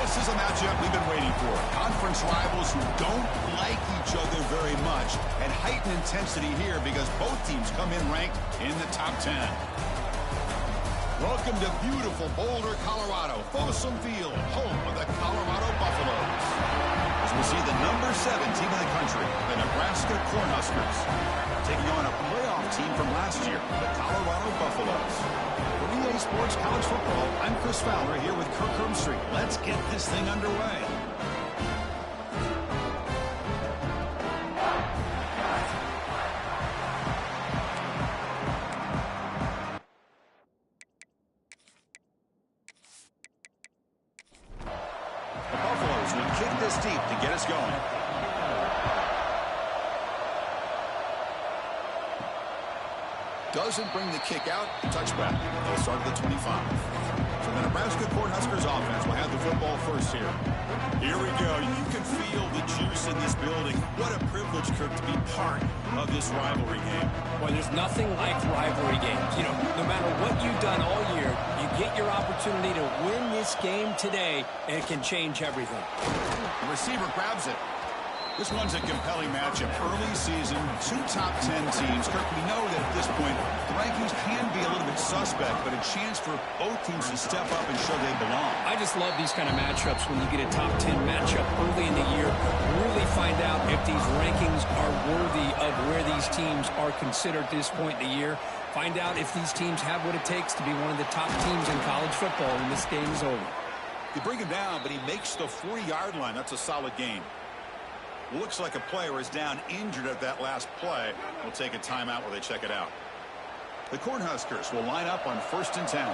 This is a matchup we've been waiting for. Conference rivals who don't like each other very much, and heightened intensity here because both teams come in ranked in the top 10. Welcome to beautiful Boulder, Colorado, Folsom Field, home of the Colorado Buffaloes. As we see the number 7 team in the country, the Nebraska Cornhuskers, taking on a playoff team from last year, the Colorado Buffaloes. For EA Sports College Football, I'm Chris Fowler here with Kirk Herbstreit. Let's get this thing underway. The Buffaloes will kick this deep to get us going. Doesn't bring the kick out. Touchback. They'll start at the 25. So the Nebraska Cornhuskers offense will have the football first here. Here we go. You can feel the juice in this building. What a privilege, Kirk, to be part of this rivalry game. Well, there's nothing like rivalry games. You know, no matter what you've done all year, you get your opportunity to win this game today, and it can change everything. The receiver grabs it. This one's a compelling matchup. Early season, 2 top 10 teams. Kirk, we know that at this point, the rankings can be a little bit suspect, but a chance for both teams to step up and show they belong. I just love these kind of matchups when you get a top 10 matchup early in the year. Really find out if these rankings are worthy of where these teams are considered at this point in the year. Find out if these teams have what it takes to be one of the top teams in college football when this game is over. You bring him down, but he makes the 40-yard line. That's a solid gain. Looks like a player is down injured at that last play. We'll take a timeout while they check it out. The Cornhuskers will line up on 1st and 10.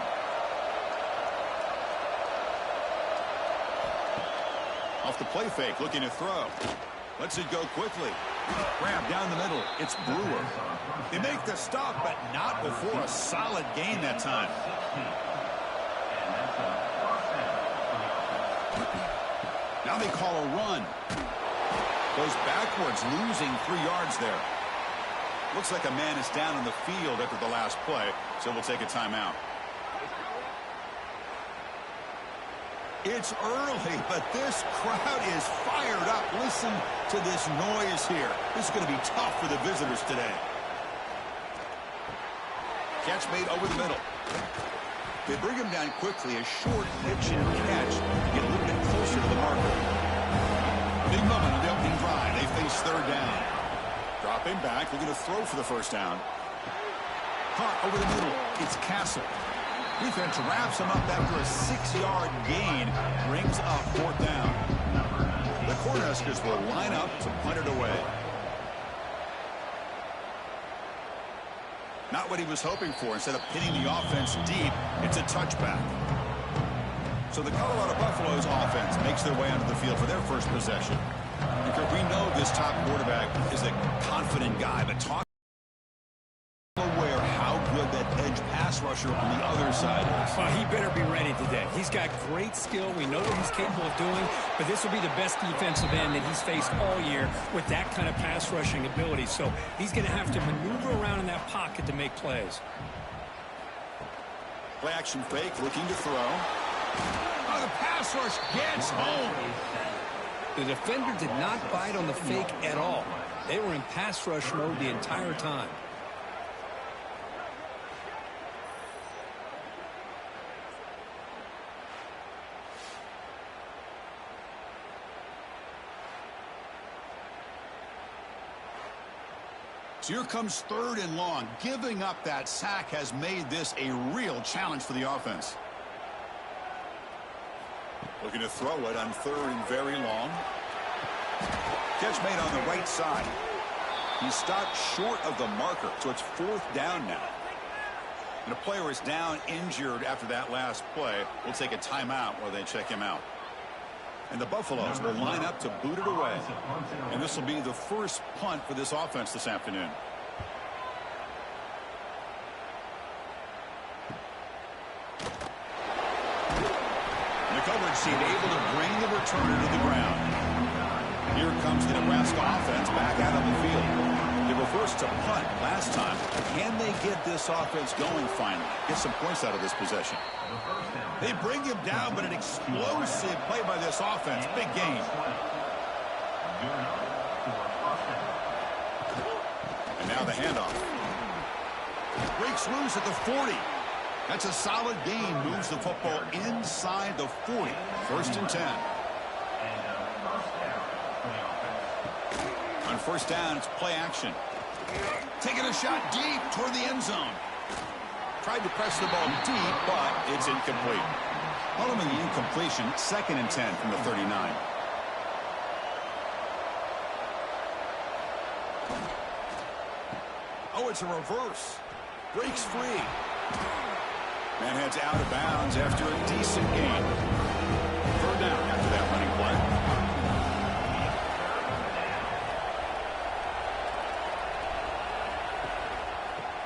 Off the play fake, looking to throw. Lets it go quickly. Grab down the middle. It's Brewer. They make the stop, but not before a solid gain that time. Now they call a run. Goes backwards, losing 3 yards there. Looks like a man is down in the field after the last play, so we'll take a timeout. It's early, but this crowd is fired up. Listen to this noise here. This is going to be tough for the visitors today. Catch made over the middle. They bring him down quickly, a short pitch and catch to get a little bit closer to the marker. Big moment on the opening drive. They face 3rd down. Dropping back, looking to throw for the 1st down. Caught over the middle. It's Castle. Defense wraps him up after a 6-yard gain. Brings up 4th down. The Cornhuskers will line up to punt it away. Not what he was hoping for. Instead of pinning the offense deep, it's a touchback. So the Colorado Buffaloes offense makes their way onto the field for their first possession. Because we know this top quarterback is a confident guy, but talk aware how good that edge pass rusher on the other side is. Well, he better be ready today. He's got great skill. We know what he's capable of doing, but this will be the best defensive end that he's faced all year with that kind of pass rushing ability. So he's going to have to maneuver around in that pocket to make plays. Play action fake, looking to throw. Oh, the pass rush gets home. The defender did not bite on the fake at all. They were in pass rush mode the entire time. So here comes 3rd and long. Giving up that sack has made this a real challenge for the offense. Looking to throw it on 3rd and very long. Catch made on the right side. He stopped short of the marker, so it's 4th down now. And a player is down injured after that last play. We'll take a timeout while they check him out. And the Buffaloes will line up to boot it away. And this will be the first punt for this offense this afternoon. Coverage team able to bring the returner to the ground. Here comes the Nebraska offense back out on the field. They will first forced to punt last time. Can they get this offense going finally? Get some points out of this possession. They bring him down, but an explosive play by this offense. Big game. And now the handoff. Breaks loose at the 40. That's a solid gain. Moves the football inside the 40. 1st and 10. On 1st down, it's play action. Taking a shot deep toward the end zone. Tried to press the ball deep, but it's incomplete. Following the incompletion, 2nd and 10 from the 39. Oh, it's a reverse. Breaks free. Man heads out of bounds after a decent gain. 3rd down after that running play.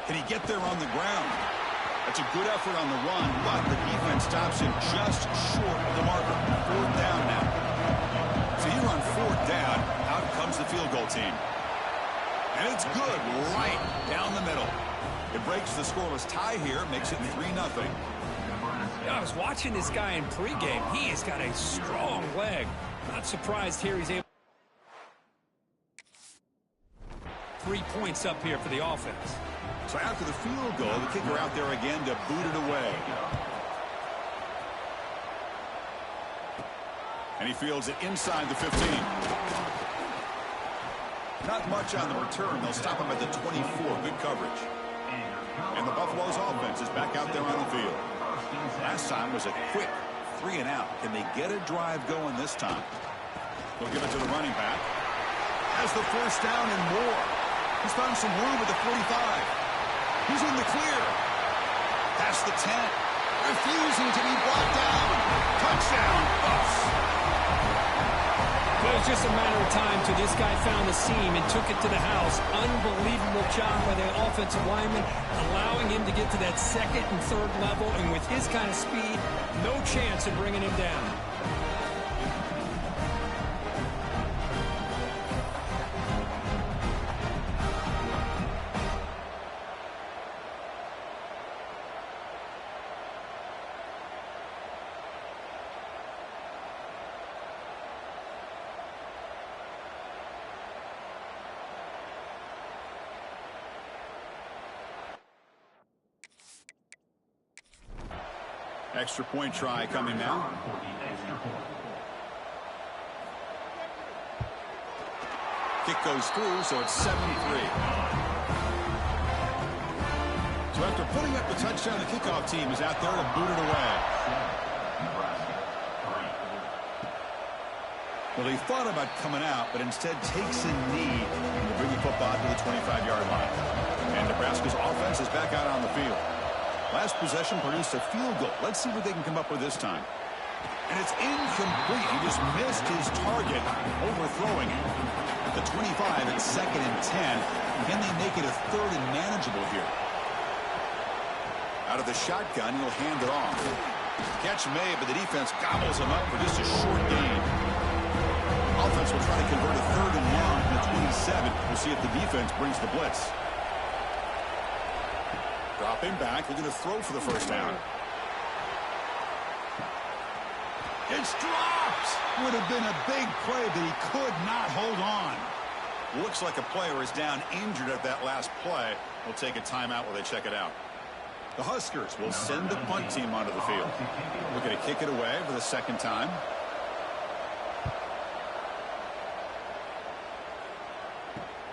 Can he get there on the ground? That's a good effort on the run, but the defense stops him just short of the marker. 4th down now. So here on 4th down, out comes the field goal team. And it's good right down the middle. It breaks the scoreless tie here, makes it 3-0. I was watching this guy in pregame. He has got a strong leg. Not surprised here he's able. 3 points up here for the offense. So after the field goal, the kicker out there again to boot it away. And he fields it inside the 15. Not much on the return. They'll stop him at the 24. Good coverage. And the Buffalo's offense is back out there on the field. Last time was a quick 3 and out. Can they get a drive going this time? They'll give it to the running back. Has the 1st down and more. He's found some room at the 45. He's in the clear. Past the 10. Refusing to be brought down. Touchdown, Buffs. Well, it was just a matter of time till this guy found the seam and took it to the house. Unbelievable job by the offensive lineman, allowing him to get to that 2nd and 3rd level. And with his kind of speed, no chance of bringing him down. Extra point try coming now. Kick goes through, so it's 7-3. So after putting up the touchdown, the kickoff team is out there to boot it away. Well, he thought about coming out, but instead takes a knee to bring the football to the 25-yard line. And Nebraska's offense is back out on the field. Last possession produced a field goal. Let's see what they can come up with this time. And it's incomplete. He just missed his target, overthrowing it. At the 25, it's 2nd and 10. Can they make it a 3rd and manageable here? Out of the shotgun, he'll hand it off. Catch made, but the defense gobbles him up for just a short gain. Offense will try to convert a 3rd and long from the 27. We'll see if the defense brings the blitz. Dropping back, looking to throw for the 1st down. It's dropped! Would have been a big play, but he could not hold on. Looks like a player is down injured at that last play. We'll take a timeout while they check it out. The Huskers will send the punt team onto the field. Looking to kick it away for the 2nd time.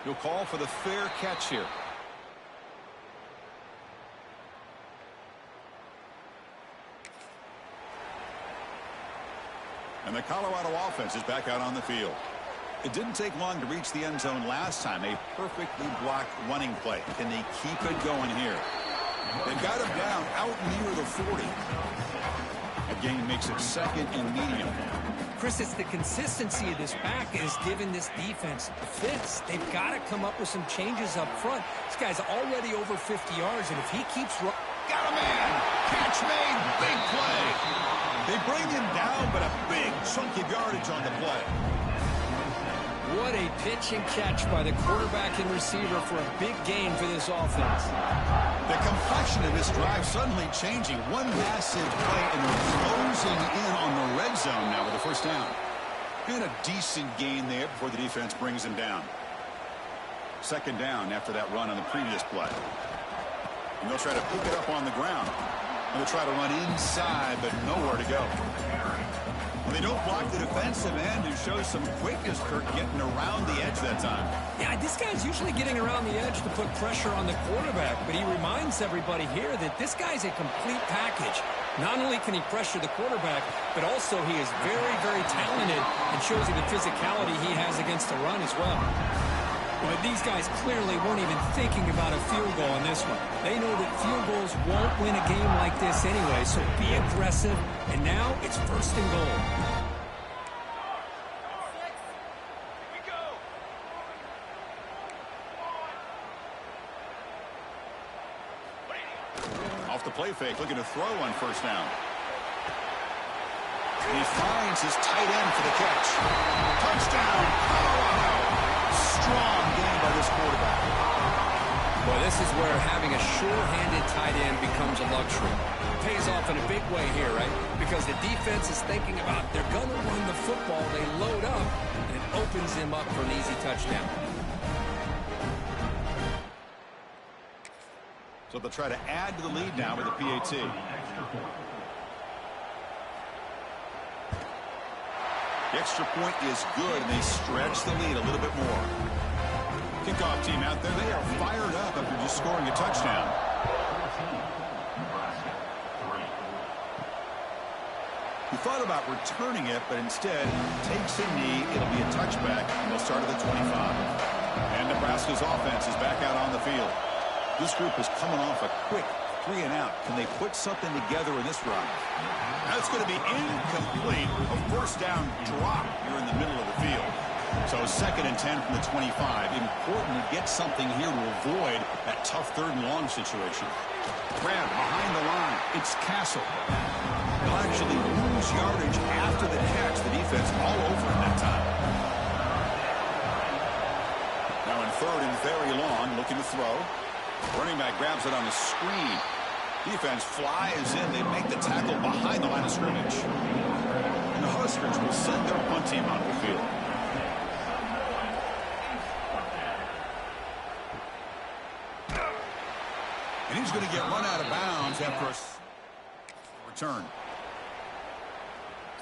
He'll call for the fair catch here. And the Colorado offense is back out on the field. It didn't take long to reach the end zone last time. A perfectly blocked running play. Can they keep it going here? They've got him down out near the 40. That gain makes it 2nd and medium. Chris, it's the consistency of this back is giving this defense fits. They've got to come up with some changes up front. This guy's already over 50 yards, and if he keeps running... Got a man! Catch made! Big play! They bring him down, but a big chunk of yardage on the play. What a pitch and catch by the quarterback and receiver for a big gain for this offense. The complexion of this drive suddenly changing. One massive play, and they're closing in on the red zone now with a first down. And a decent gain there before the defense brings him down. Second down after that run on the previous play. And they'll try to pick it up on the ground. And they'll try to run inside, but nowhere to go. Well, they don't block the defensive end, who shows some quickness, Kirk, getting around the edge that time. Yeah, this guy's usually getting around the edge to put pressure on the quarterback, but he reminds everybody here that this guy's a complete package. Not only can he pressure the quarterback, but also he is very, very talented and shows you the physicality he has against the run as well. But these guys clearly weren't even thinking about a field goal in this one. They know that field goals won't win a game like this anyway, so be aggressive. And now it's first and goal. Off the play fake, looking to throw on first down. And he finds his tight end for the catch. Touchdown, Colorado. Strong game by this quarterback. Well, this is where having a sure-handed tight end becomes a luxury. Pays off in a big way here, right? Because the defense is thinking about they're going to run the football. They load up, and it opens him up for an easy touchdown. So they'll try to add to the lead now with a PAT. The extra point is good, and they stretch the lead a little bit more. Kickoff team out there, they are fired up after just scoring a touchdown. He thought about returning it, but instead takes a knee. It'll be a touchback, and they'll start at the 25. And Nebraska's offense is back out on the field. This group is coming off a quick 3 and out. Can they put something together in this run? That's going to be incomplete. A first down drop here in the middle of the field. So 2nd and 10 from the 25. Important to get something here to avoid that tough 3rd and long situation. Grab behind the line. It's Castle. They'll actually lose yardage after the catch. The defense all over him that time. Now in 3rd and very long, looking to throw. Running back grabs it on the screen. Defense flies in. They make the tackle behind the line of scrimmage. And the Huskers will send their punt team out of the field. And he's going to get run out of bounds after a return.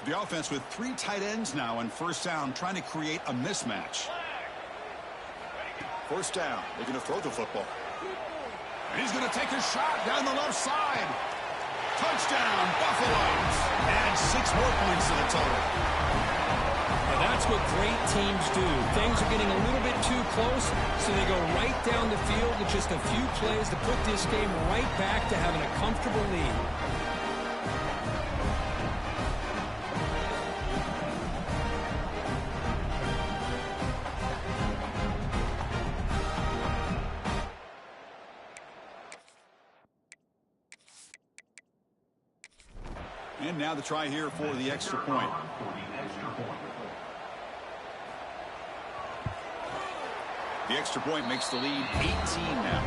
The offense with 3 tight ends now on first down, trying to create a mismatch. First down, looking to throw the football. And he's going to take a shot down the left side. Touchdown, Buffaloes. And 6 more points to the total. Now that's what great teams do. Things are getting a little bit too close, so they go right down the field with just a few plays to put this game right back to having a comfortable lead. And now the try here for the extra point. The extra point makes the lead 18 now.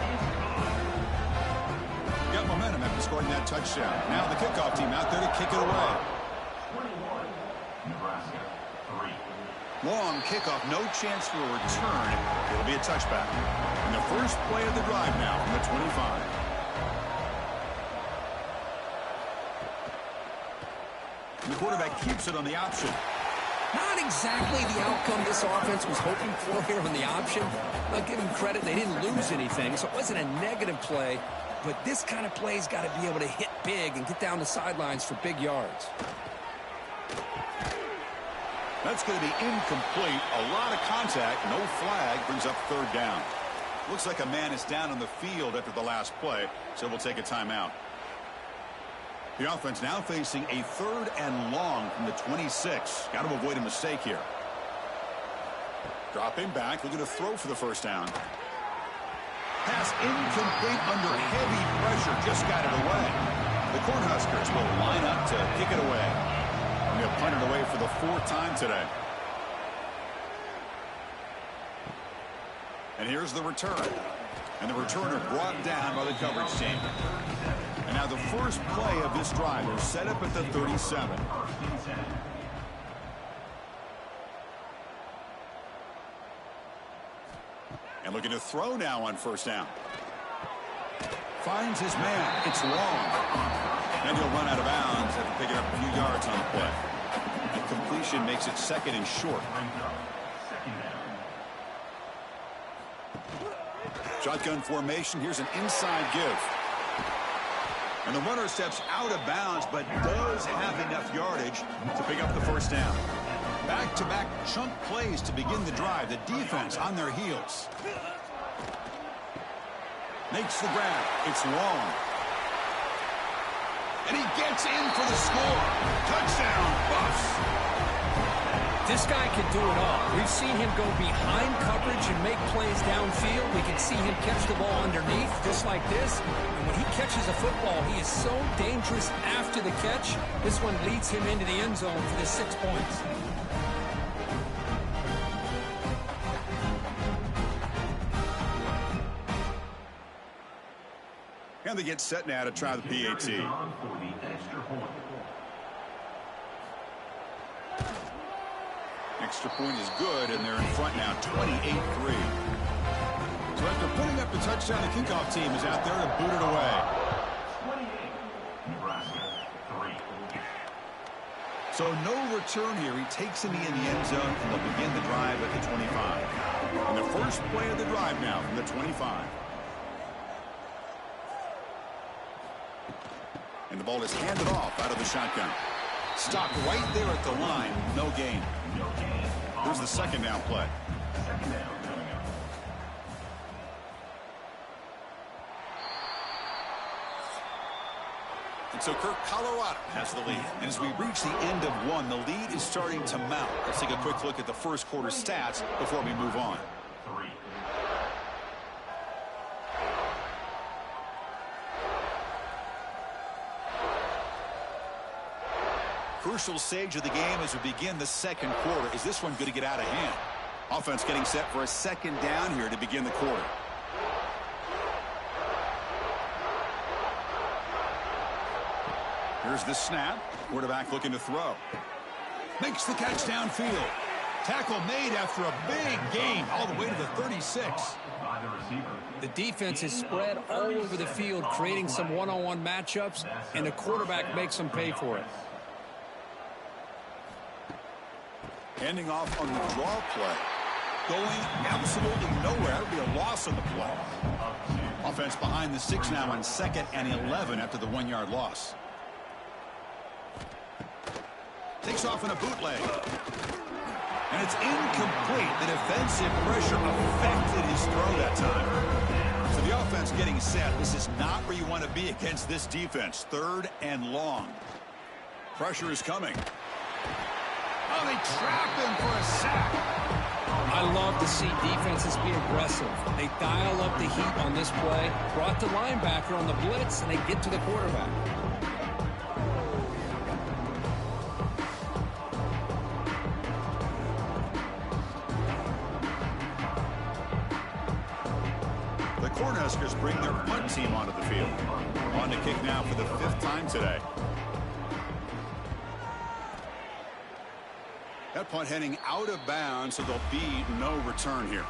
Got momentum after scoring that touchdown. Now the kickoff team out there to kick it away. Nebraska, 3. Long kickoff, no chance for a return. It'll be a touchback. And the first play of the drive now from the 25. And the quarterback keeps it on the option. Not exactly the outcome this offense was hoping for here on the option. I'll give them credit, they didn't lose anything, so it wasn't a negative play. But this kind of play's got to be able to hit big and get down the sidelines for big yards. That's going to be incomplete. A lot of contact, no flag, brings up 3rd down. Looks like a man is down on the field after the last play, so we'll take a timeout. The offense now facing a 3rd and long from the 26. Got to avoid a mistake here. Dropping back, looking to throw for the first down. Pass incomplete under heavy pressure, just got it away. The Cornhuskers will line up to kick it away. And they'll punt it away for the 4th time today. And here's the return. And the returner brought down by the coverage team. And now the first play of this drive. They're set up at the 37. And looking to throw now on first down. Finds his man. It's long. And he'll run out of bounds after picking up a few yards on the play. And completion makes it second and short. Shotgun formation. Here's an inside give. And the runner steps out of bounds, but does have enough yardage to pick up the first down. Back-to-back chunk plays to begin the drive. The defense on their heels. Makes the grab. It's long. And he gets in for the score. Touchdown, Buffs. This guy can do it all. We've seen him go behind coverage and make plays downfield. We can see him catch the ball underneath, just like this. And when he catches a football, he is so dangerous after the catch. This one leads him into the end zone for the 6 points. And they get set now to try the PAT. Extra point is good, and they're in front now, 28-3. So after putting up the touchdown, the kickoff team is out there to boot it away. 28, Nebraska, 3. So no return here. He takes him in the end zone, and they'll begin the drive at the 25. And the first play of the drive now from the 25. And the ball is handed off out of the shotgun. Stopped right there at the line. No gain. Here's the second down play. And so Kirk, Colorado has the lead. And as we reach the end of one, the lead is starting to mount. Let's take a quick look at the first quarter stats before we move on. 3. Crucial stage of the game as we begin the second quarter. Is this one going to get out of hand? Offense getting set for a second down here to begin the quarter. Here's the snap. Quarterback looking to throw. Makes the catch downfield. Tackle made after a big gain all the way to the 36. The defense is spread all over the field, creating some one-on-one matchups, and the quarterback makes them pay for it. Handing off on the draw play. Going absolutely nowhere. That'll be a loss on the play. Offense behind the 6 now on 2nd and 11 after the 1-yard loss. Takes off in a bootleg. And it's incomplete. The defensive pressure affected his throw that time. So the offense getting set. This is not where you want to be against this defense. 3rd and long. Pressure is coming. Oh, they trap him for a sack. I love to see defenses be aggressive. They dial up the heat on this play, brought the linebacker on the blitz, and they get to the quarterback. The Cornhuskers bring their punt team onto the field. On to kick now for the 5th time today. That punt heading out of bounds, so there'll be no return here.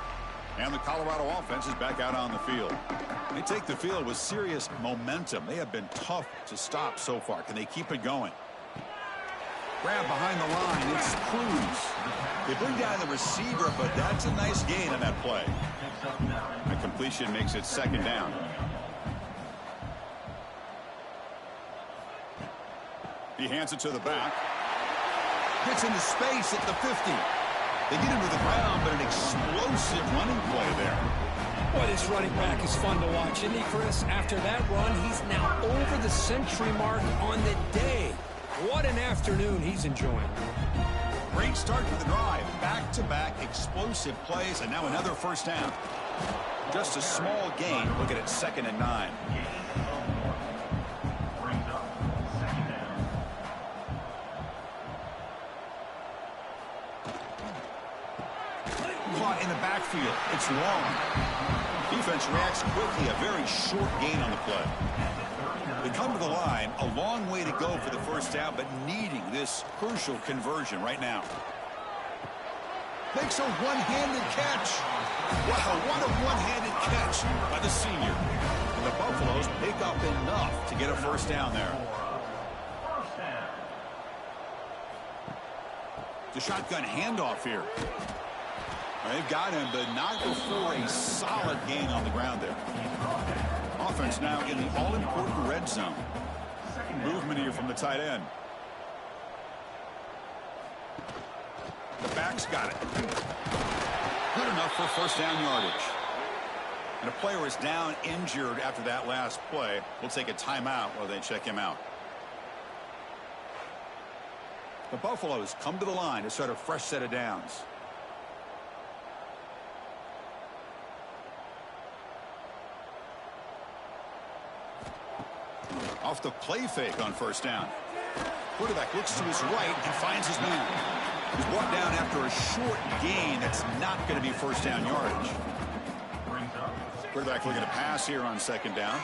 And the Colorado offense is back out on the field. They take the field with serious momentum. They have been tough to stop so far. Can they keep it going? Grab behind the line. It's Cruz. They bring down the receiver, but that's a nice gain on that play. A completion makes it 2nd down. He hands it to the back. Gets into space at the 50. They get him to the ground, but an explosive running play there. Boy, this running back is fun to watch, isn't he, Chris? After that run, he's now over the century mark on the day. What an afternoon he's enjoying. Great start to the drive. Back-to-back explosive plays, and now another first down. Just a small gain. Looking at 2nd and 9. backfield. It's long. Defense reacts quickly. A very short gain on the play. They come to the line. A long way to go for the first down, but needing this crucial conversion right now. Makes a one-handed catch. Wow, what a one-handed catch by the senior. And the Buffaloes pick up enough to get a first down there. The shotgun handoff here. They've got him, but not before a solid gain on the ground there. Offense now in the all-important red zone. Movement here from the tight end. The back's got it. Good enough for first down yardage. And a player is down injured after that last play. We'll take a timeout while they check him out. The Buffaloes come to the line to start a fresh set of downs. Off the play fake on first down. Quarterback looks to his right and finds his man. He's brought down after a short gain that's not going to be first down yardage. Quarterback looking to pass here on second down.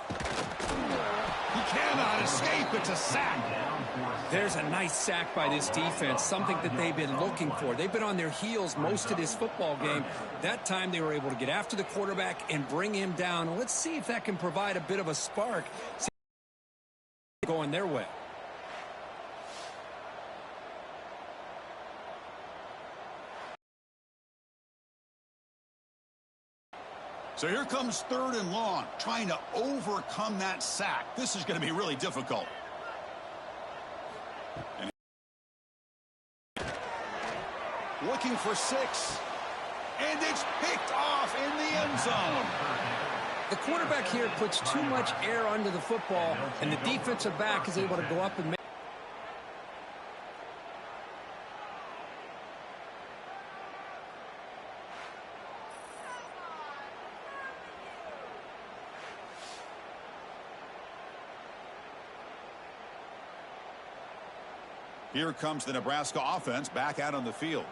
He cannot escape. It's a sack. There's a nice sack by this defense, something that they've been looking for. They've been on their heels most of this football game. That time they were able to get after the quarterback and bring him down. Let's see if that can provide a bit of a spark going their way. So here comes third and long, trying to overcome that sack. This is going to be really difficult. And looking for 6. And it's picked off in the end zone. The quarterback here puts too much air under the football, and the defensive back is able to go up and make. Here comes the Nebraska offense back out on the field.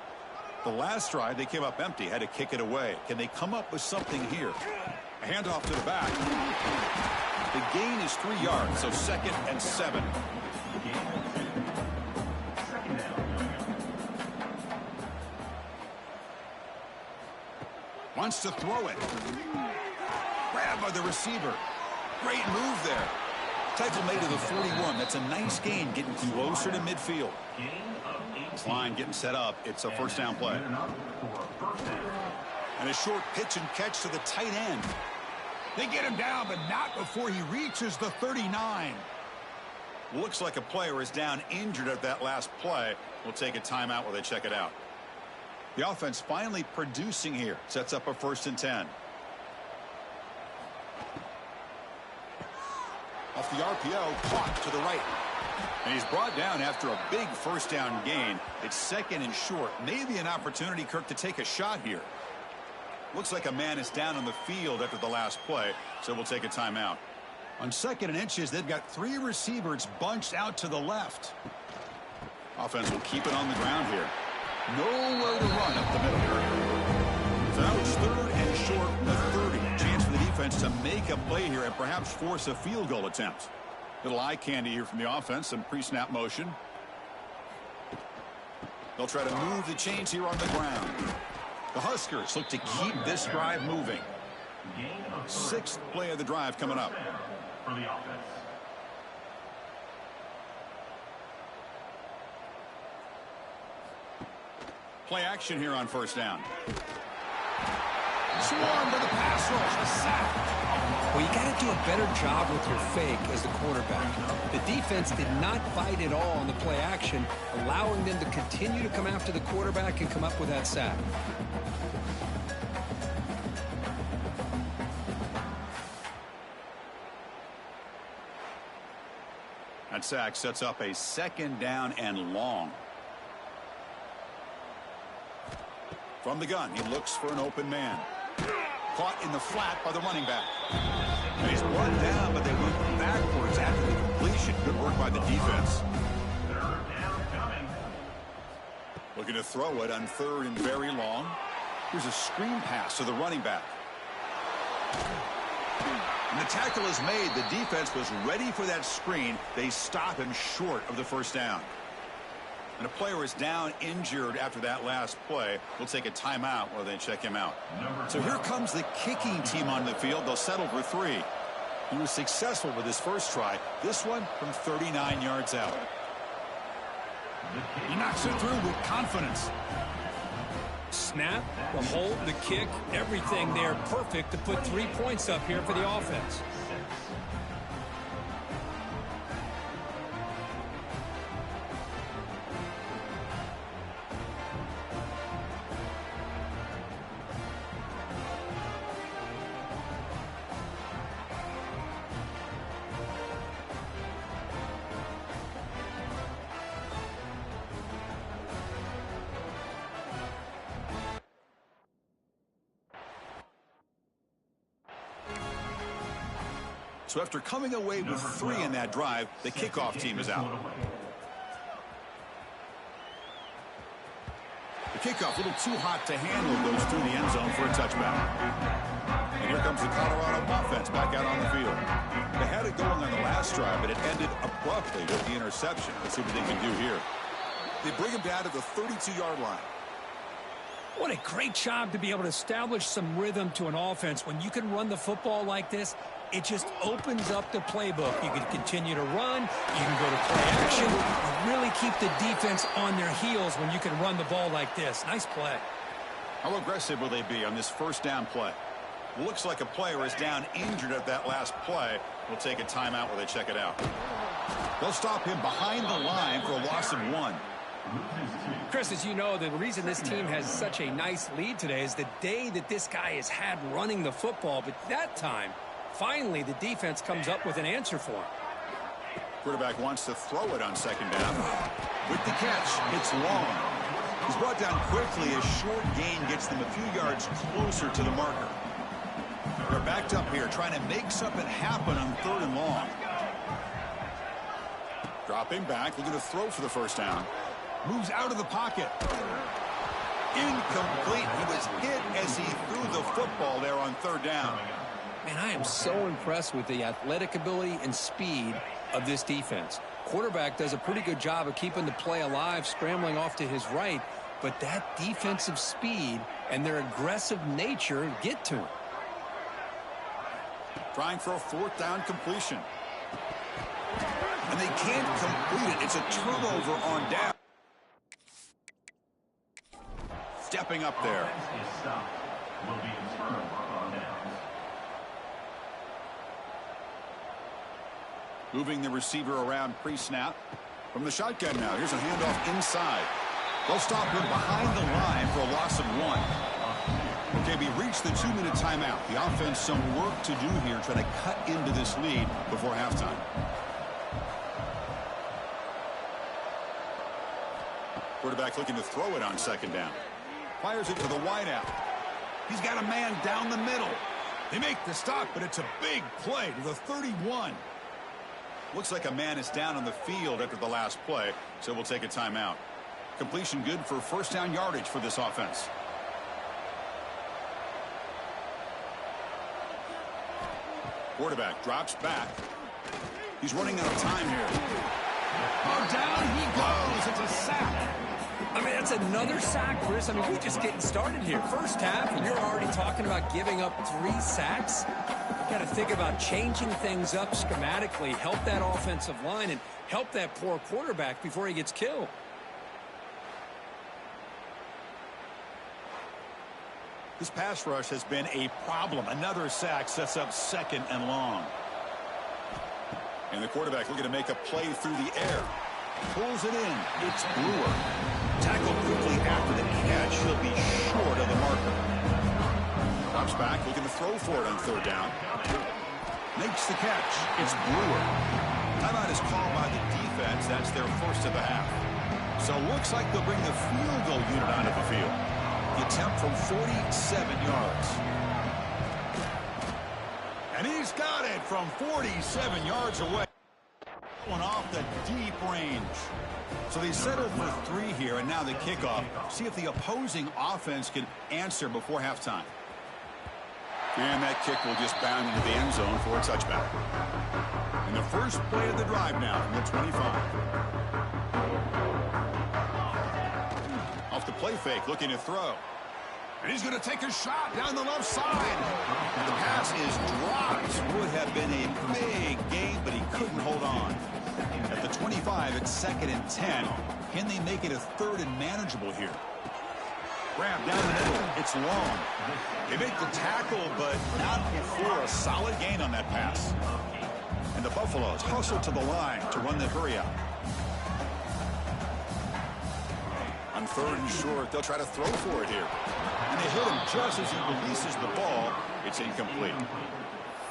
The last drive, they came up empty, had to kick it away. Can they come up with something here? A handoff to the back. The gain is 3 yards, so 2nd and 7. Wants to throw it. Grab by the receiver. Great move there. Tackle made to the 41. That's a nice gain, getting closer to midfield. This line getting set up. It's a first down play. And a short pitch and catch to the tight end. They get him down, but not before he reaches the 39. Looks like a player is down injured at that last play. We'll take a timeout while they check it out. The offense finally producing here. Sets up a 1st and 10. Off the RPO, caught to the right. And he's brought down after a big first down gain. It's 2nd and short. Maybe an opportunity, Kirk, to take a shot here. Looks like a man is down on the field after the last play, so we'll take a timeout. On 2nd and inches, they've got 3 receivers bunched out to the left. Offense will keep it on the ground here. Nowhere to run up the middle. So now it's 3rd and short, the 30. Chance for the defense to make a play here and perhaps force a field goal attempt. Little eye candy here from the offense, some pre-snap motion. They'll try to move the chains here on the ground. The Huskers look to keep this drive moving. 6th play of the drive coming up. Play action here on first down. Swarm to the pass rush, a sack. Well, you got to do a better job with your fake as the quarterback. The defense did not fight at all on the play action, allowing them to continue to come after the quarterback and come up with that sack. That sack sets up a 2nd down and long. From the gun, he looks for an open man. Caught in the flat by the running back. And he's brought down, but they went backwards after the completion. Good work by the defense. Looking to throw it on 3rd and very long. Here's a screen pass to the running back. And the tackle is made. The defense was ready for that screen. They stop him short of the first down. And a player is down injured after that last play. We'll take a timeout while they check him out. So here comes the kicking team on the field. They'll settle for 3. He was successful with his first try. This one from 39 yards out. He knocks it through with confidence. Snap, the hold, the kick, everything there perfect to put 3 points up here for the offense. So after coming away with 3 in that drive, the kickoff team is out. The kickoff, a little too hot to handle, goes through the end zone for a touchback. And here comes the Colorado offense back out on the field. They had it going on the last drive, but it ended abruptly with the interception. Let's see what they can do here. They bring him down to the 32-yard line. What a great job to be able to establish some rhythm to an offense. When you can run the football like this, it just opens up the playbook. You can continue to run. You can go to play action. You really keep the defense on their heels when you can run the ball like this. Nice play. How aggressive will they be on this first down play? Looks like a player is down injured at that last play. We'll take a timeout while they check it out. They'll stop him behind the line for a loss of 1. Chris, as you know, the reason this team has such a nice lead today is the day that this guy has had running the football. But that time, finally, the defense comes up with an answer for him. Quarterback wants to throw it on second down. With the catch, it's long. He's brought down quickly. A short gain gets them a few yards closer to the marker. They're backed up here, trying to make something happen on 3rd and long. Dropping back, looking to throw for the first down. Moves out of the pocket. Incomplete. He was hit as he threw the football there on 3rd down. Man, I am so impressed with the athletic ability and speed of this defense. Quarterback does a pretty good job of keeping the play alive, scrambling off to his right, but that defensive speed and their aggressive nature get to him. Trying for a 4th down completion. And they can't complete it. It's a turnover on down. Stepping up there. Moving the receiver around pre-snap. From the shotgun now. Here's a handoff inside. They'll stop him behind the line for a loss of 1. Okay, we reached the 2-minute timeout. The offense some work to do here, trying to cut into this lead before halftime. Quarterback looking to throw it on 2nd down. Fires it to the wideout. He's got a man down the middle. They make the stop, but it's a big play to the 31. Looks like a man is down on the field after the last play, so we'll take a timeout. Completion good for 1st down yardage for this offense. Quarterback drops back. He's running out of time here. Oh, down he goes. It's a sack. I mean, that's another sack, Chris. I mean, we're just getting started here. First half, and you're already talking about giving up 3 sacks. You got to think about changing things up schematically, help that offensive line, and help that poor quarterback before he gets killed. This pass rush has been a problem. Another sack sets up 2nd and long. And the quarterback looking to make a play through the air. Pulls it in. It's Brewer. Tackled quickly after the catch. He'll be short of the marker. Drops back, looking to throw for it on 3rd down. Makes the catch. It's Brewer. Timeout is called by the defense. That's their first of the half. So looks like they'll bring the field goal unit onto the field. The attempt from 47 yards. And he's got it from 47 yards away. one off the deep range. So they settle for 3 here, and now the kickoff. See if the opposing offense can answer before halftime. And that kick will just bound into the end zone for a touchback. And the first play of the drive now from the 25. Off the play fake, looking to throw. And he's going to take a shot down the left side. And the pass is dropped. Would have been a big gain, but he couldn't hold on. At the 25, it's 2nd and 10. Can they make it a 3rd and manageable here? Grab down the middle. It's long. They make the tackle, but not before a solid gain on that pass. And the Buffaloes hustle to the line to run the hurry out. On 3rd and short, they'll try to throw for it here. And they hit him just as he releases the ball. It's incomplete.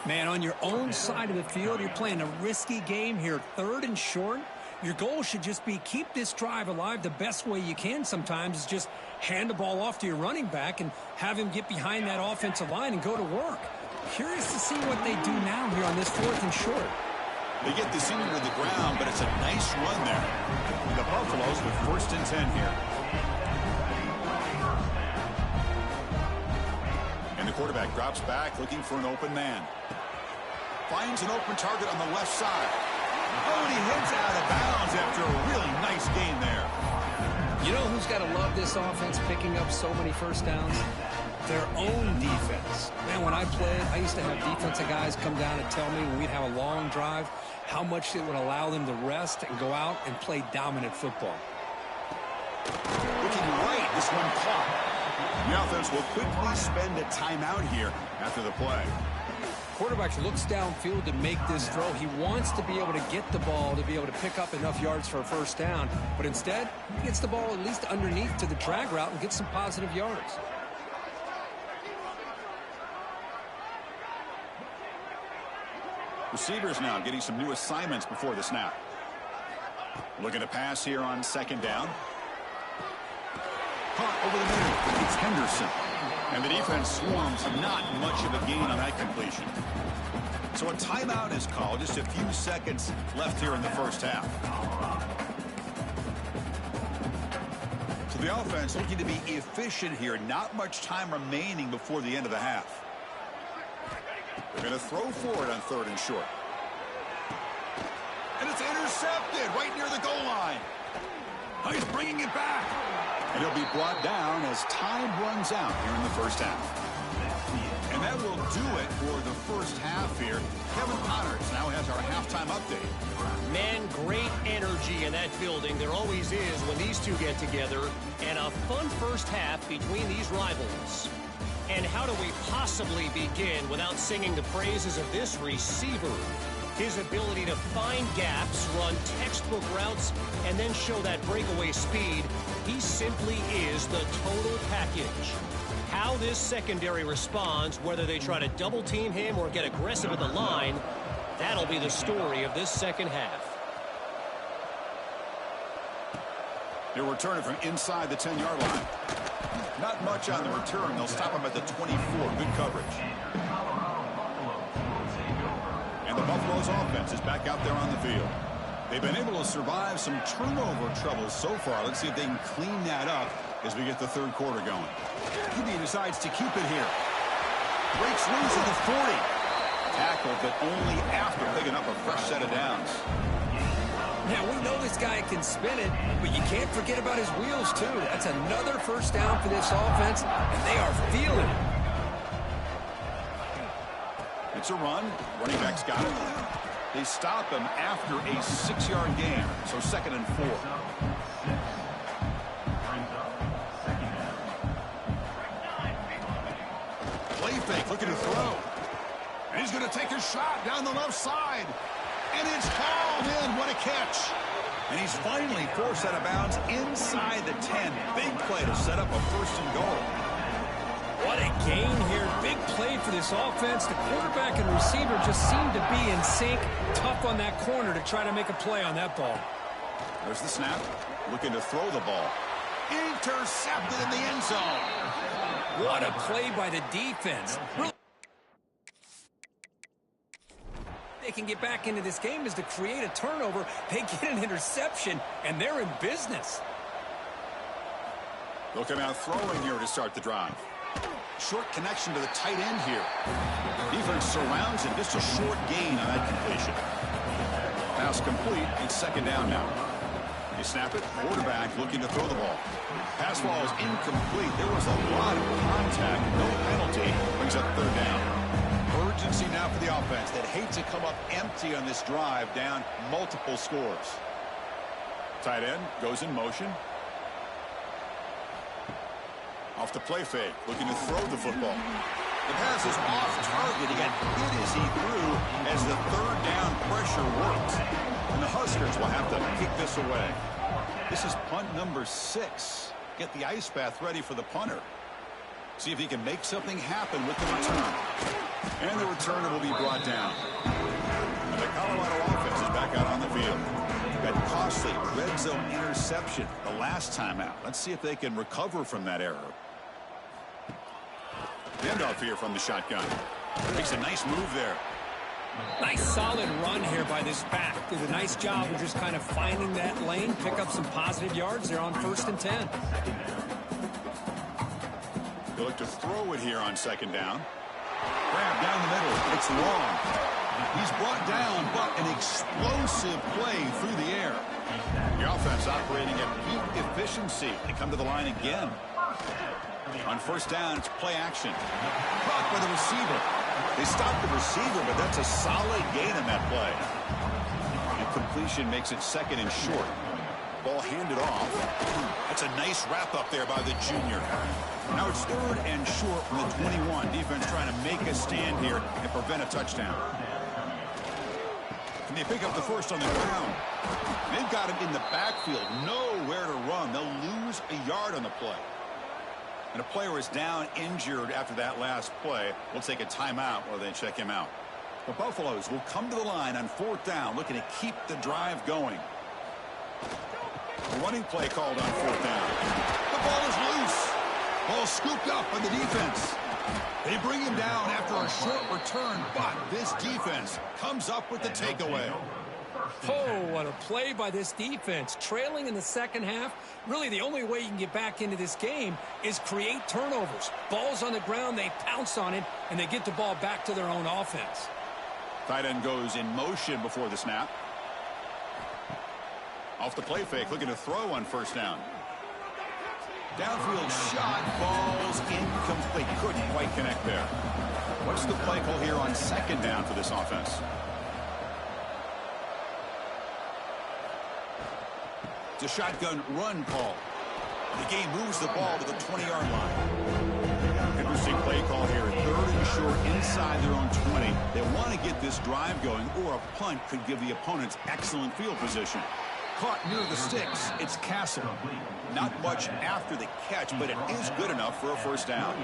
Man, on your own side of the field, you're playing a risky game here. 3rd and short. Your goal should just be keep this drive alive the best way you can sometimes is just hand the ball off to your running back and have him get behind that offensive line and go to work. Curious to see what they do now here on this 4th and short. They get the senior to the ground, but it's a nice run there. The Buffaloes with 1st and 10 here. And the quarterback drops back looking for an open man. Finds an open target on the left side. Oh, and he heads out of bounds after a really nice gain there. You know who's got to love this offense picking up so many first downs? Their own defense. Man, when I played, I used to have defensive guys come down and tell me when we'd have a long drive how much it would allow them to rest and go out and play dominant football. Looking right, this one caught. The offense will quickly spend a timeout here after the play. Quarterback looks downfield to make this throw. He wants to be able to get the ball to be able to pick up enough yards for a first down. But instead, he gets the ball at least underneath to the drag route and gets some positive yards. Receivers now getting some new assignments before the snap. Looking to pass here on 2nd down. Caught over the middle. It's Henderson. And the defense swarms, not much of a gain on that completion. So a timeout is called. Just a few seconds left here in the first half. So the offense looking to be efficient here. Not much time remaining before the end of the half. They're going to throw for it on 3rd and short. And it's intercepted right near the goal line. Oh, he's bringing it back. And he'll be brought down as time runs out here in the first half. And that will do it for the first half here. Kevin Connors now has our halftime update. Man, great energy in that building. There always is when these two get together. And a fun first half between these rivals. And how do we possibly begin without singing the praises of this receiver? His ability to find gaps, run textbook routes, and then show that breakaway speed. He simply is the total package. How this secondary responds, whether they try to double team him or get aggressive at the line, that'll be the story of this second half. They're returning from inside the 10-yard line. Not much on the return. They'll stop him at the 24. Good coverage. And the Buffalo's offense is back out there on the field. They've been able to survive some turnover troubles so far. Let's see if they can clean that up as we get the 3rd quarter going. QB decides to keep it here. Breaks loose at the 40. Tackled, but only after picking up a fresh set of downs. Now, we know this guy can spin it, but you can't forget about his wheels, too. That's another first down for this offense, and they are feeling it. It's a run. Running back's got it. They stop him after a 6-yard gain, so 2nd and 4. Play fake, looking to throw. And he's going to take a shot down the left side. And it's hauled in. What a catch. And he's finally forced out of bounds inside the 10. Big play to set up a 1st and goal. What a gain here. Big play for this offense. The quarterback and receiver just seem to be in sync. Tough on that corner to try to make a play on that ball. There's the snap. Looking to throw the ball. Intercepted in the end zone. What a play by the defense. they can get back into this game is to create a turnover. They get an interception, and they're in business. They'll come out throwing here to start the drive. Short connection to the tight end here. Defense surrounds him. Just a short gain on that completion. Pass complete. It's second down now. They snap it. Quarterback looking to throw the ball. Pass ball is incomplete. There was a lot of contact. No penalty. Brings up third down. Urgency now for the offense. They'd hate to come up empty on this drive, down multiple scores. Tight end goes in motion. Off the play fake, looking to throw the football. The pass is off target. He got hit as he threw as the third down pressure worked. And the Huskers will have to kick this away. This is punt number 6. Get the ice bath ready for the punter. See if he can make something happen with the return. And the returner will be brought down. And the Colorado offense is back out on the field. That costly red zone interception the last time out. Let's see if they can recover from that error. Handoff here from the shotgun. Makes a nice move there. Nice solid run here by this back. Did a nice job of just kind of finding that lane, pick up some positive yards there on 1st and 10. They look to throw it here on second down. Grab down the middle. It's long. He's brought down, but an explosive play through the air. The offense operating at peak efficiency. They come to the line again. On first down, it's play action. Caught by the receiver. They stopped the receiver, but that's a solid gain on that play. And completion makes it second and short. Ball handed off. That's a nice wrap up there by the junior. Now it's third and short from the 21. Defense trying to make a stand here and prevent a touchdown. Can they pick up the first on the ground? They've got him in the backfield. Nowhere to run. They'll lose a yard on the play. And a player is down injured after that last play. We'll take a timeout while they check him out. The Buffaloes will come to the line on 4th down, looking to keep the drive going. A running play called on 4th down. The ball is loose. Ball scooped up by the defense. They bring him down after a short return, but this defense comes up with the takeaway. Oh, what a play by this defense. Trailing in the second half, really the only way you can get back into this game is create turnovers. Ball's on the ground, they pounce on it, and they get the ball back to their own offense. Tight end goes in motion before the snap. Off the play fake, looking to throw on first down. Downfield shot, ball's incomplete. Couldn't quite connect there. What's the play call here on second down for this offense? It's a shotgun run call. The game moves the ball to the 20-yard line. Interesting play call here. Third and short inside their own 20. They want to get this drive going, or a punt could give the opponents excellent field position. Caught near the sticks. It's Castle. Not much after the catch, but it is good enough for a first down.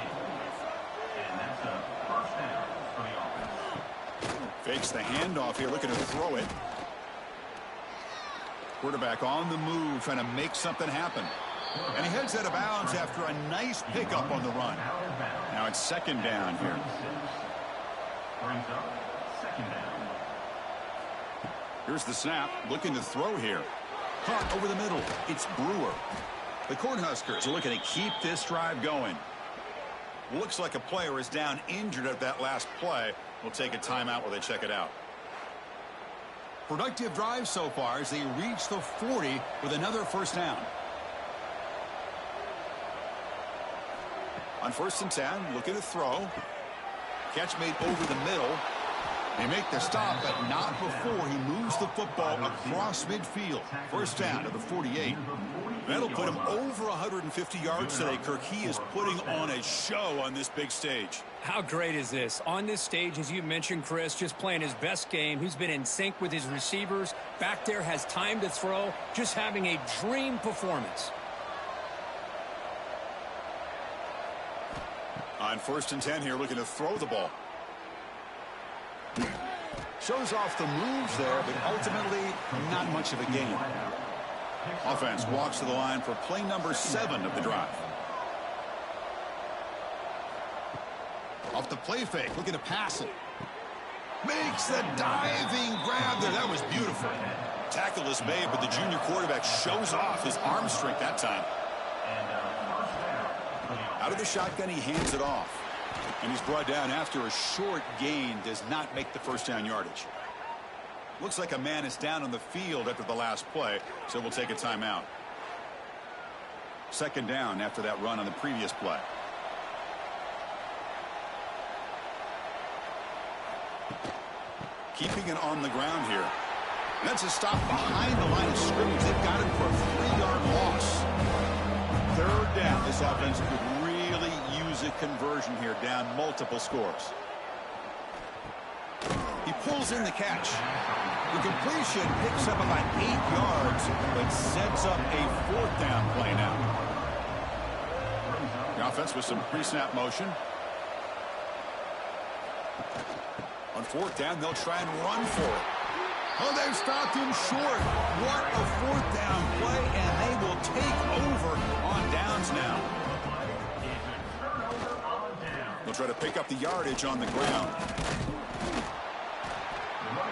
Fakes the handoff here, looking to throw it. Quarterback on the move, trying to make something happen. And he heads out of bounds after a nice pickup on the run. Now it's second down here. Here's the snap, looking to throw here. Caught over the middle. It's Brewer. The Cornhuskers are looking to keep this drive going. Looks like a player is down injured at that last play. We'll take a timeout while they check it out. Productive drive so far as they reach the 40 with another first down. On 1st and 10, looking to throw. Catch made over the middle. They make the stop, but not before he moves the football across midfield. First down to the 48. That'll put him over 150 yards today, Kirk. He is putting on a show on this big stage. How great is this? On this stage, as you mentioned, Chris, just playing his best game. He's been in sync with his receivers. Back there, has time to throw. Just having a dream performance. On 1st and 10 here, looking to throw the ball. Shows off the moves there, but ultimately not much of a gain. Offense walks to the line for play number 7 of the drive. Off the play fake, looking to pass it. Makes makes the diving grab there. That was beautiful. Tackle is made, but the junior quarterback shows off his arm strength that time. Out of the shotgun, he hands it off. And he's brought down after a short gain does not make the first down yardage. Looks like a man is down on the field after the last play, so we'll take a timeout. Second down after that run on the previous play. Keeping it on the ground here. That's a stop behind the line of scrimmage. They've got him for a 3-yard loss. Third down. This offense could really use a conversion here, down multiple scores. He pulls in the catch. The completion picks up about 8 yards, but sets up a fourth down play now. The offense with some pre-snap motion. On fourth down, they'll try and run for it. Oh, they've stopped him short. What a fourth down play, and they will take over on downs now. They'll try to pick up the yardage on the ground.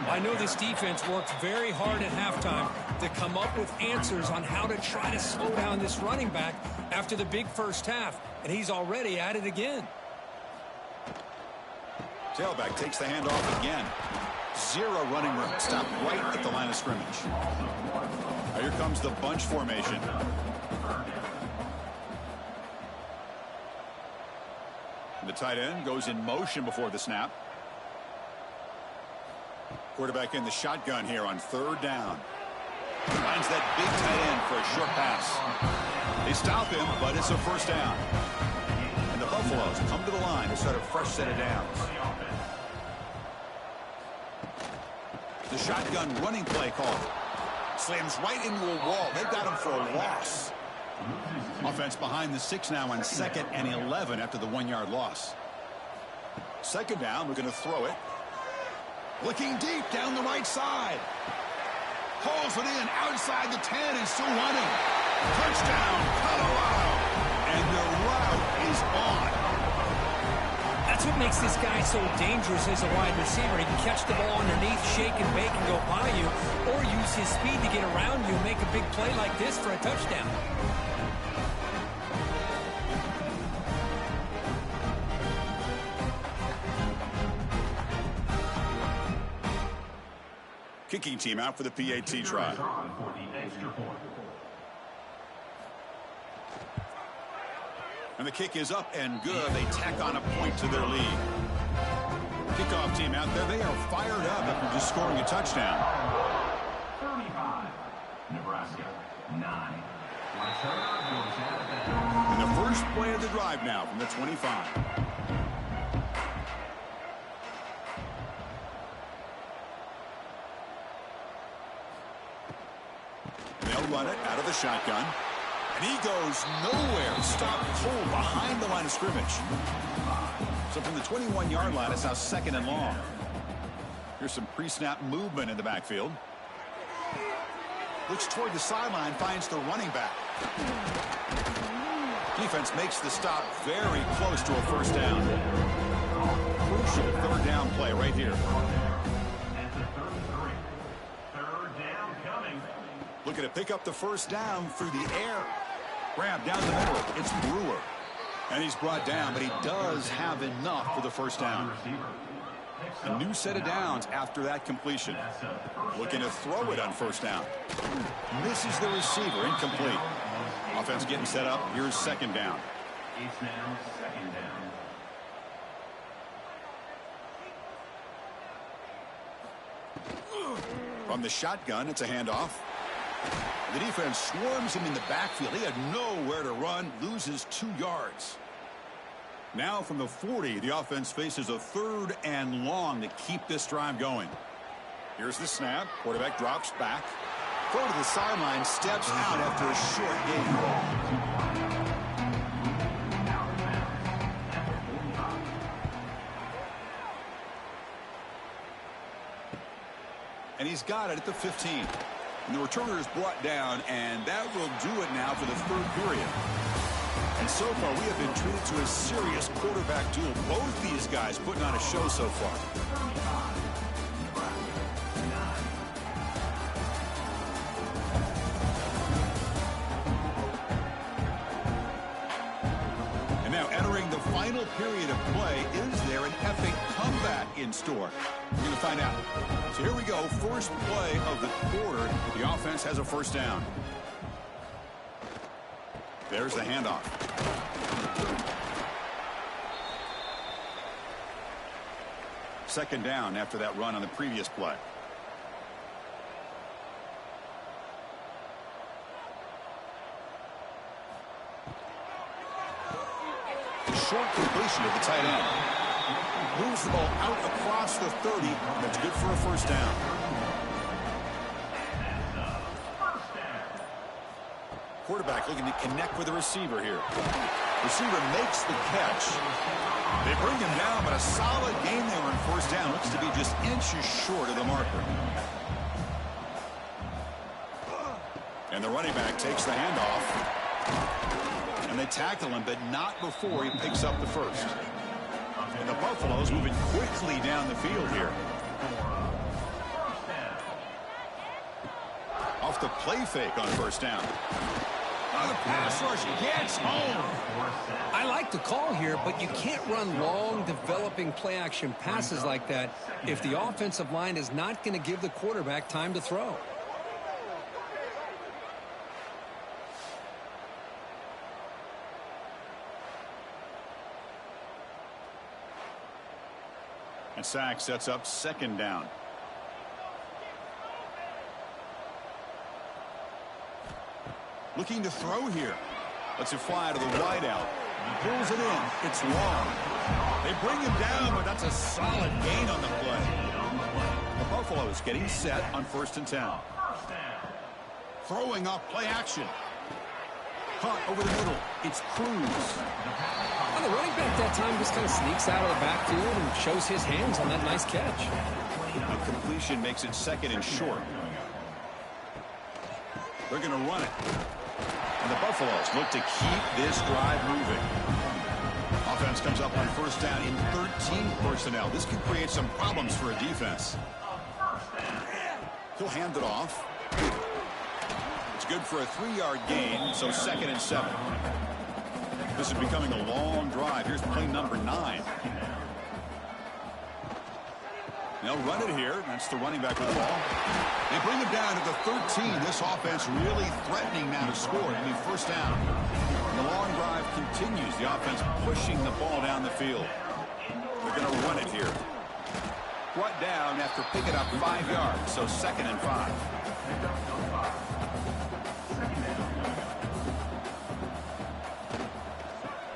I know this defense worked very hard at halftime to come up with answers on how to try to slow down this running back after the big first half, and he's already at it again. Tailback takes the handoff again. Zero running room. Stop right at the line of scrimmage. Now here comes the bunch formation. The tight end goes in motion before the snap. Quarterback in the shotgun here on third down. Finds that big tight end for a short pass. They stop him, but it's a first down. And the Buffaloes come to the line to start a fresh set of downs. The shotgun running play called. Slams right into a wall. They've got him for a loss. Offense behind the 6 now on 2nd and 11 after the 1-yard loss. Second down, we're going to throw it. Looking deep down the right side. Hauls it in outside the 10 and still running. Touchdown, Colorado. And the route is on. That's what makes this guy so dangerous as a wide receiver. He can catch the ball underneath, shake and bake and go by you, or use his speed to get around you and make a big play like this for a touchdown. Kicking team out for the PAT try. And the kick is up and good. They tack on a point to their lead. Kickoff team out there. They are fired up after just scoring a touchdown. 35. Nebraska 9. And the first play of the drive now from the 25. They'll run it out of the shotgun. And he goes nowhere. Stopped cold behind the line of scrimmage. So from the 21-yard line, it's now 2nd and long. Here's some pre-snap movement in the backfield. Looks toward the sideline, finds the running back. Defense makes the stop very close to a first down. Crucial third down play right here. At the 33. Third down coming. Looking to pick up the first down through the air. Grab down the middle. It's Brewer. And he's brought down, but he does have enough for the first down. A new set of downs after that completion. Looking to throw it on first down. Misses the receiver. Incomplete. Offense getting set up. Here's second down. It's now 2nd down. From the shotgun, it's a handoff. The defense swarms him in the backfield. He had nowhere to run, loses 2 yards. Now from the 40, the offense faces a 3rd and long to keep this drive going. Here's the snap. Quarterback drops back. Throw to the sideline, steps out after a short gain. And he's got it at the 15. And the returner is brought down, and that will do it now for the 3rd period. And so far, we have been treated to a serious quarterback duel. Both these guys putting on a show so far. period of play. Is there an epic comeback in store? We're going to find out. So here we go. First play of the quarter. The offense has a first down. There's the handoff. Second down after that run on the previous play. Short completion to the tight end. Moves the ball out across the 30. That's good for a first down. Quarterback looking to connect with the receiver here. Receiver makes the catch. They bring him down, but a solid game there on first down. Looks to be just inches short of the marker. And the running back takes the handoff. And they tackle him, but not before he picks up the first. And the Buffaloes moving quickly down the field here. Off the play fake on first down. The pass rush gets home. I like the call here, but you can't run long, developing play-action passes like that if the offensive line is not going to give the quarterback time to throw. And sack sets up second down. Looking to throw here. Lets it fly to the wideout. Pulls it in. It's long. They bring him down, but that's a solid gain on the play. The Buffaloes getting set on 1st and 10. Throwing off play action. Caught over the middle. It's Cruz. Well, the running back that time just kind of sneaks out of the backfield and shows his hands on that nice catch. The completion makes it second and short. They're going to run it. And the Buffaloes look to keep this drive moving. Offense comes up on first down in 13 personnel. This could create some problems for a defense. He'll hand it off. It's good for a 3-yard gain, so 2nd and 7. This is becoming a long drive. Here's play number 9. They'll run it here. That's the running back with the ball. They bring him down to the 13. This offense really threatening now to score. I mean, first down. And the long drive continues. The offense pushing the ball down the field. They're going to run it here. Brought down after picking up 5 yards, so 2nd and 5.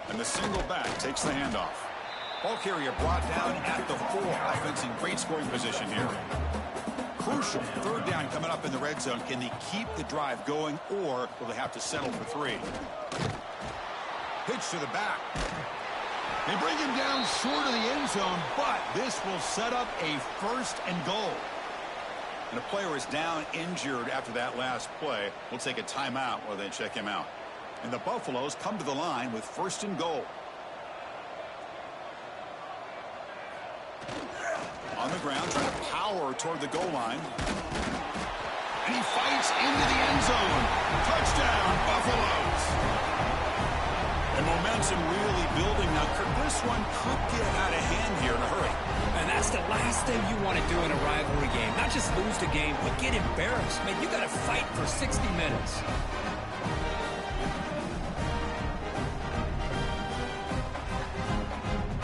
And the single back takes the handoff. Ball carrier brought down at the 4. Offense in great scoring position here. Crucial. 3rd down coming up in the red zone. Can they keep the drive going, or will they have to settle for 3? Pitch to the back. They bring him down short of the end zone, but this will set up a 1st and goal. And a player is down injured after that last play. We'll take a timeout while they check him out. And the Buffaloes come to the line with 1st and goal. On the ground, trying to power toward the goal line. And he fights into the end zone. Touchdown, Buffaloes. And momentum really building now. This one could get out of hand here in a hurry. And that's the last thing you want to do in a rivalry game. Not just lose the game, but get embarrassed. Man, you got to fight for 60 minutes.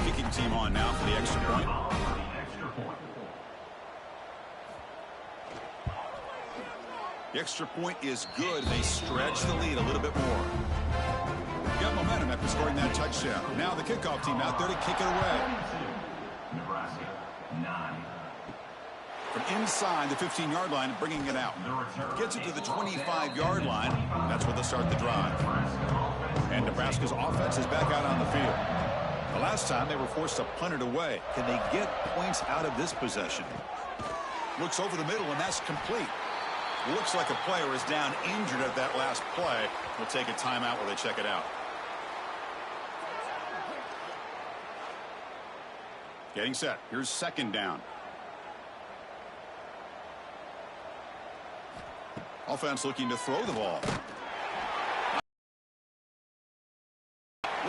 Kicking team on now for the extra point. The extra point is good. They stretch the lead a little bit more. Got momentum after scoring that touchdown. Now the kickoff team out there to kick it away. Nebraska, 9. From inside the 15-yard line, bringing it out. Gets it to the 25-yard line. That's where they'll start the drive. And Nebraska's offense is back out on the field. The last time they were forced to punt it away. Can they get points out of this possession? Looks over the middle, and that's complete. Looks like a player is down injured at that last play. We'll take a timeout while they check it out. Getting set. Here's 2nd down. Offense looking to throw the ball.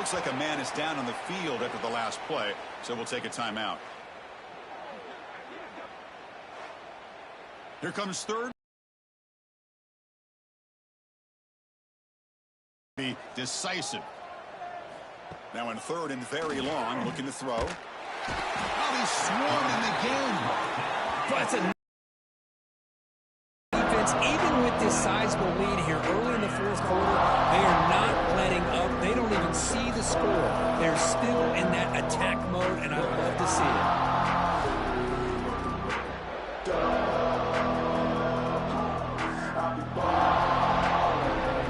Looks like a man is down on the field after the last play, so we'll take a timeout. Here comes third. Be decisive. Now in third and very long, looking to throw. Oh, he's swarming the game. That's a defense, even with this sizable lead here early in the fourth quarter, they are not letting up. They don't even see the score. They're still in that attack mode, and I love to see it.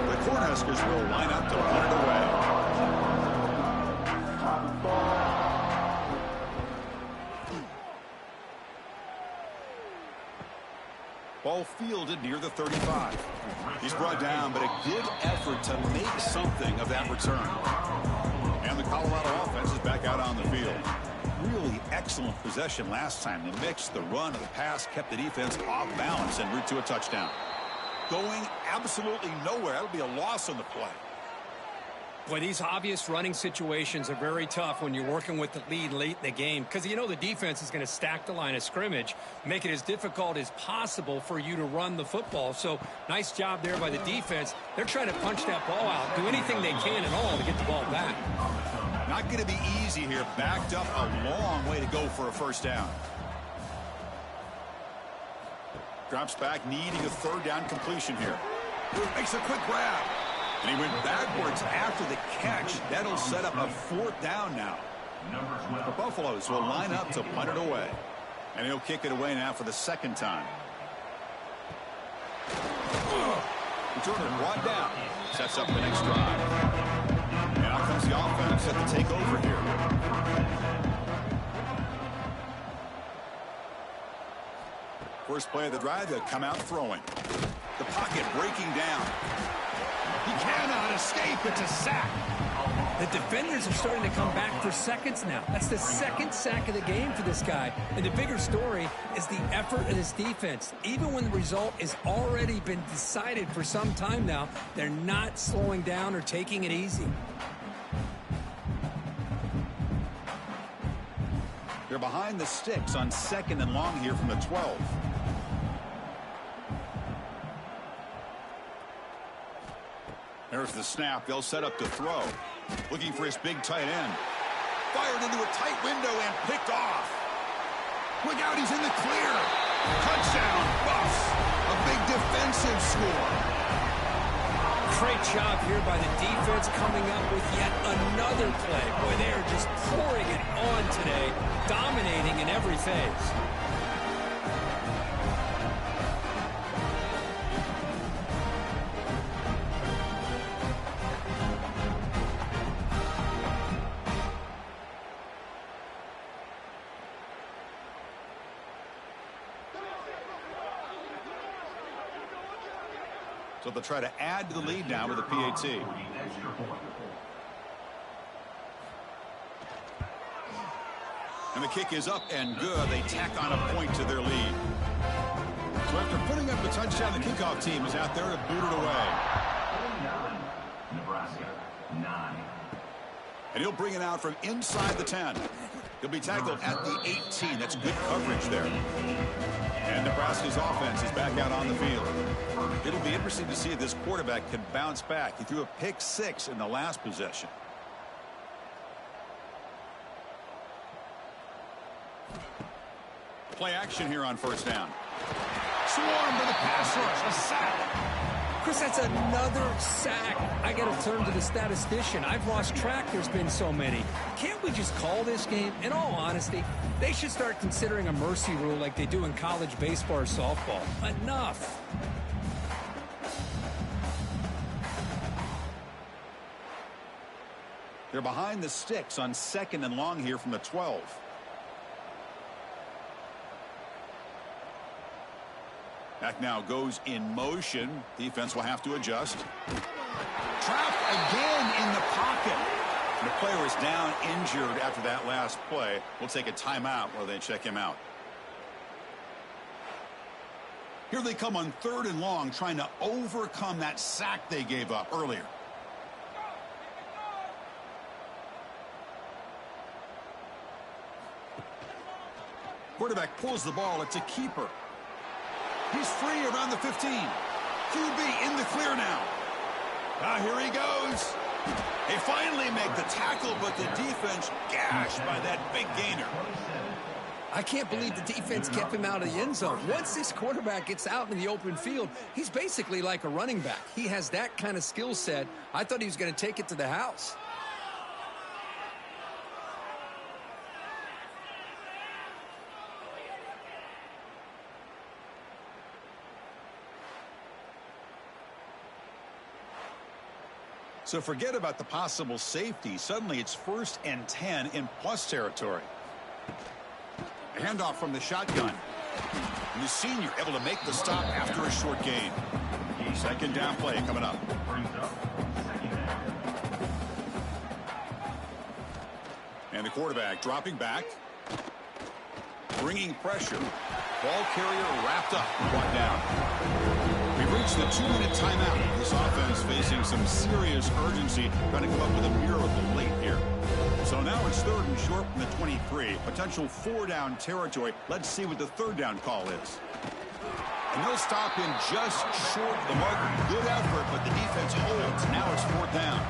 The Cornhuskers will line up to put it away. Ball fielded near the 35. He's brought down, but a good effort to make something of that return. And the Colorado offense is back out on the field. Really excellent possession last time. The mix, the run, and the pass kept the defense off balance en route to a touchdown. Going absolutely nowhere. That'll be a loss on the play. Boy, these obvious running situations are very tough when you're working with the lead late in the game, because you know the defense is going to stack the line of scrimmage, make it as difficult as possible for you to run the football. So nice job there by the defense. They're trying to punch that ball out, do anything they can at all to get the ball back. Not going to be easy here. Backed up a long way to go for a first down. Drops back, needing a third down completion here. Makes a quick grab. And he went backwards after the catch. That'll set up a fourth down now. The Buffaloes will line up to punt it away. And he'll kick it away now for the second time. Returner brought down. Sets up the next drive. And out comes the offense set to take over here. First play of the drive, they'll come out throwing. The pocket breaking down. He cannot escape. It's a sack. The defenders are starting to come back for seconds now. That's the second sack of the game for this guy. And the bigger story is the effort of this defense. Even when the result has already been decided for some time now, they're not slowing down or taking it easy. They're behind the sticks on second and long here from the 12. There's the snap. They'll set up to throw. Looking for his big tight end. Fired into a tight window and picked off. Look out, he's in the clear. Touchdown, Buffs. A big defensive score. Great job here by the defense coming up with yet another play. Boy, they are just pouring it on today, dominating in every phase. So they'll try to add to the lead now with a PAT. And the kick is up and good. They tack on a point to their lead. So after putting up the touchdown, the kickoff team is out there to boot it away. Nebraska, 9. And he'll bring it out from inside the 10. He'll be tackled at the 18. That's good coverage there. And Nebraska's offense is back out on the field. It'll be interesting to see if this quarterback can bounce back. He threw a pick-6 in the last possession. Play action here on first down. Swarm for the pass rush. A sack. Chris, that's another sack. I got to turn to the statistician. I've lost track. There's been so many. Can't we just call this game? In all honesty, they should start considering a mercy rule like they do in college baseball or softball. Enough. They're behind the sticks on second and long here from the 12. Back now goes in motion. Defense will have to adjust. Trapped again in the pocket. The player is down injured after that last play. We'll take a timeout while they check him out. Here they come on third and long, trying to overcome that sack they gave up earlier. Quarterback pulls the ball. It's a keeper. He's free around the 15. QB in the clear now. Here he goes. They finally make the tackle, but the defense gashed by that big gainer. I can't believe the defense kept him out of the end zone. Once this quarterback gets out in the open field, he's basically like a running back. He has that kind of skill set. I thought he was going to take it to the house. So forget about the possible safety. Suddenly it's 1st and 10 in plus territory. A handoff from the shotgun. And the senior able to make the stop after a short gain. Second down play coming up. And the quarterback dropping back. Bringing pressure. Ball carrier wrapped up. Brought down. We've reached the 2-minute timeout. This offense facing some serious urgency, trying to come up with a miracle late here. So now it's 3rd and short from the 23. Potential 4-down territory. Let's see what the 3rd down call is. And they'll stop in just short of the mark. Good effort, but the defense holds. Now it's 4th down.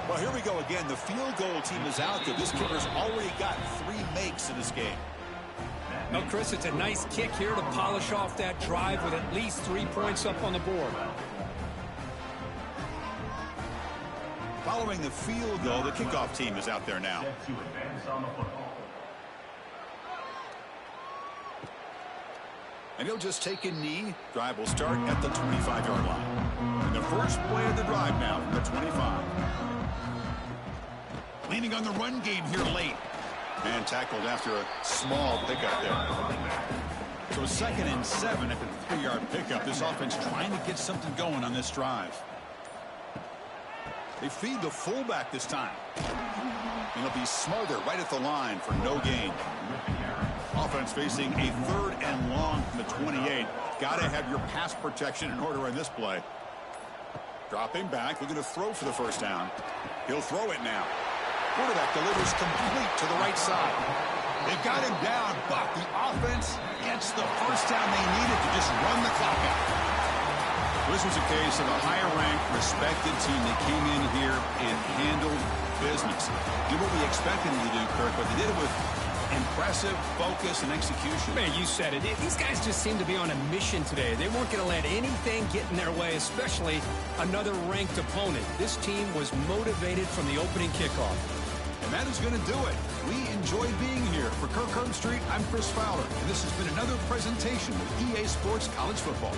Well, here we go again. The field goal team is out there. This kicker's already got 3 makes in this game. No, Chris, it's a nice kick here to polish off that drive with at least 3 points up on the board. Following the field goal, the kickoff team is out there now. And he'll just take a knee. Drive will start at the 25-yard line. And the first play of the drive now from the 25. Leaning on the run game here late. And tackled after a small pickup there. So 2nd and 7 after the 3-yard pickup. This offense trying to get something going on this drive. They feed the fullback this time. And he'll be smothered right at the line for no gain. Offense facing a 3rd and long from the 28. Got to have your pass protection in order in this play. Dropping back, looking to throw for the 1st down. He'll throw it now. Quarterback delivers complete to the right side. They've got him down, but the offense gets the 1st down they needed to just run the clock out. This was a case of a higher-ranked, respected team that came in here and handled business. Did what we expected them to do, Kirk, but they did it with impressive focus and execution. Man, you said it. These guys just seem to be on a mission today. They weren't going to let anything get in their way, especially another ranked opponent. This team was motivated from the opening kickoff. And that is going to do it. We enjoyed being here. For Kirk Herbstreit, I'm Chris Fowler, and this has been another presentation of EA Sports College Football.